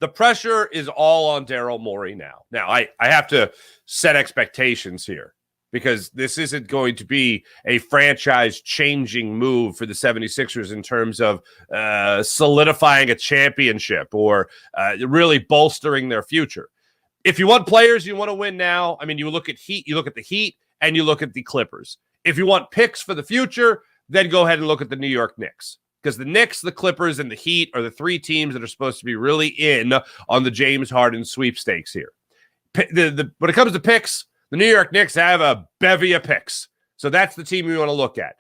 the pressure is all on Daryl Morey now. Now, I have to set expectations here because this isn't going to be a franchise-changing move for the 76ers in terms of solidifying a championship or really bolstering their future. If you want players, you want to win now. I mean, you look at the Heat, and you look at the Clippers. If you want picks for the future, then go ahead and look at the New York Knicks. Because the Knicks, the Clippers, and the Heat are the three teams that are supposed to be really in on the James Harden sweepstakes here. When it comes to picks, the New York Knicks have a bevy of picks. So that's the team we want to look at.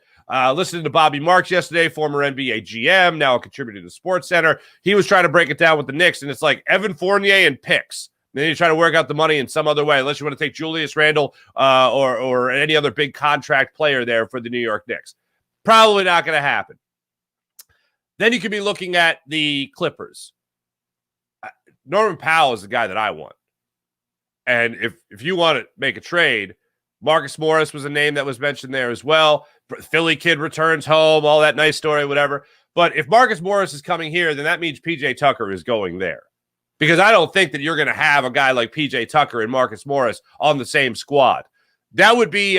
Listening to Bobby Marks yesterday, former NBA GM, now a contributor to SportsCenter. He was trying to break it down with the Knicks, and it's like Evan Fournier and picks. Then you try to work out the money in some other way, unless you want to take Julius Randle or any other big contract player there for the New York Knicks. Probably not going to happen. Then you could be looking at the Clippers. Norman Powell is the guy that I want. And if you want to make a trade, Marcus Morris was a name that was mentioned there as well. Philly kid returns home, all that nice story, whatever. But if Marcus Morris is coming here, then that means PJ Tucker is going there. Because I don't think that you're going to have a guy like PJ Tucker and Marcus Morris on the same squad. That would be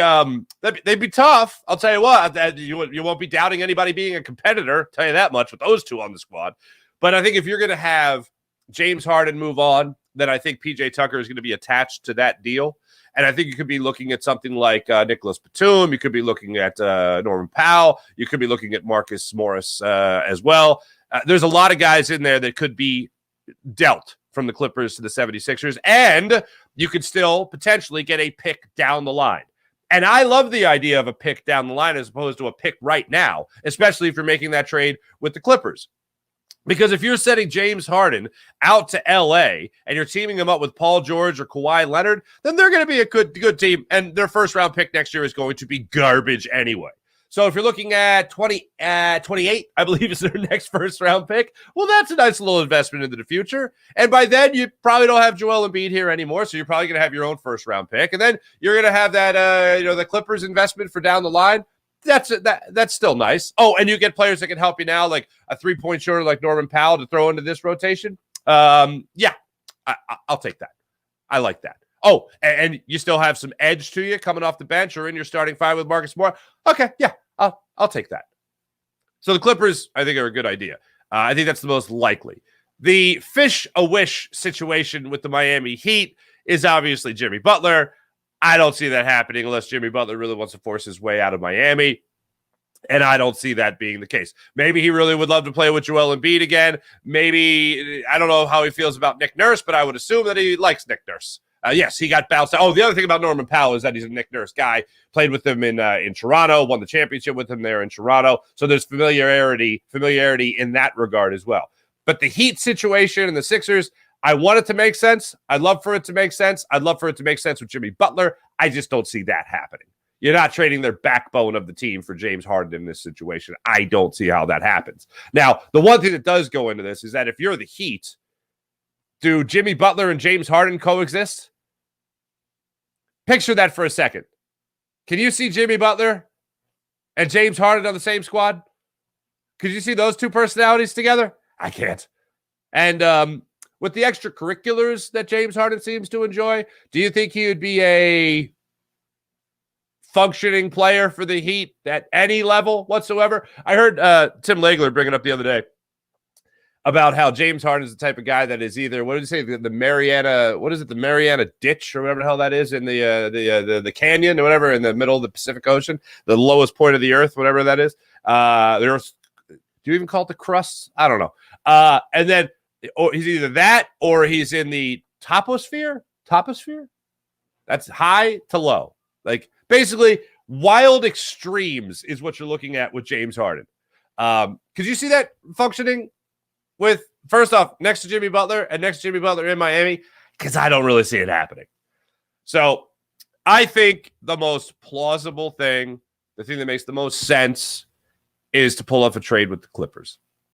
they'd be tough. I'll tell you what, you won't be doubting anybody being a competitor. I'll tell you that much with those two on the squad. But I think if you're going to have James Harden move on, then I think PJ Tucker is going to be attached to that deal. And I think you could be looking at something like Nicholas Batum. You could be looking at Norman Powell. You could be looking at Marcus Morris as well. There's a lot of guys in there that could be dealt from the Clippers to the 76ers, and you could still potentially get a pick down the line. And I love the idea of a pick down the line as opposed to a pick right now, especially if you're making that trade with the Clippers. Because if you're sending James Harden out to LA and you're teaming him up with Paul George or Kawhi Leonard, then they're going to be a good team, and their first round pick next year is going to be garbage anyway. So if you're looking at 28, I believe is their next first-round pick, well, that's a nice little investment into the future. And by then, you probably don't have Joel Embiid here anymore, so you're probably going to have your own first-round pick. And then you're going to have that, the Clippers investment for down the line. That's still nice. Oh, and you get players that can help you now, like a three-point shooter like Norman Powell to throw into this rotation. I'll take that. I like that. Oh, and you still have some edge to you coming off the bench or in your starting five with Marcus Morris. Okay, yeah. I'll take that. So the Clippers, I think, are a good idea. I think that's the most likely. The fish-a-wish situation with the Miami Heat is obviously Jimmy Butler. I don't see that happening unless Jimmy Butler really wants to force his way out of Miami, and I don't see that being the case. Maybe he really would love to play with Joel Embiid again. Maybe, I don't know how he feels about Nick Nurse, but I would assume that he likes Nick Nurse. Yes, he got bounced out. Oh, the other thing about Norman Powell is that he's a Nick Nurse guy. Played with him in Toronto, won the championship with him there in Toronto. So there's familiarity in that regard as well. But the Heat situation and the Sixers, I want it to make sense. I'd love for it to make sense. I'd love for it to make sense with Jimmy Butler. I just don't see that happening. You're not trading their backbone of the team for James Harden in this situation. I don't see how that happens. Now, the one thing that does go into this is that if you're the Heat, do Jimmy Butler and James Harden coexist? Picture that for a second. Can you see Jimmy Butler and James Harden on the same squad? Could you see those two personalities together? I can't. And with the extracurriculars that James Harden seems to enjoy, do you think he would be a functioning player for the Heat at any level whatsoever? I heard Tim Legler bring it up the other day about how James Harden is the type of guy that is either, what did he say, the Mariana, what is it, the Mariana Ditch or whatever the hell that is in the canyon or whatever in the middle of the Pacific Ocean, the lowest point of the earth, whatever that is. Do you even call it the crust? I don't know. And then or he's either that or he's in the toposphere. That's high to low. Like basically wild extremes is what you're looking at with James Harden. Could you see that functioning with, first off, next to Jimmy Butler and next to Jimmy Butler in Miami? Because I don't really see it happening. So I think the most plausible thing, the thing that makes the most sense, is to pull off a trade with the Clippers.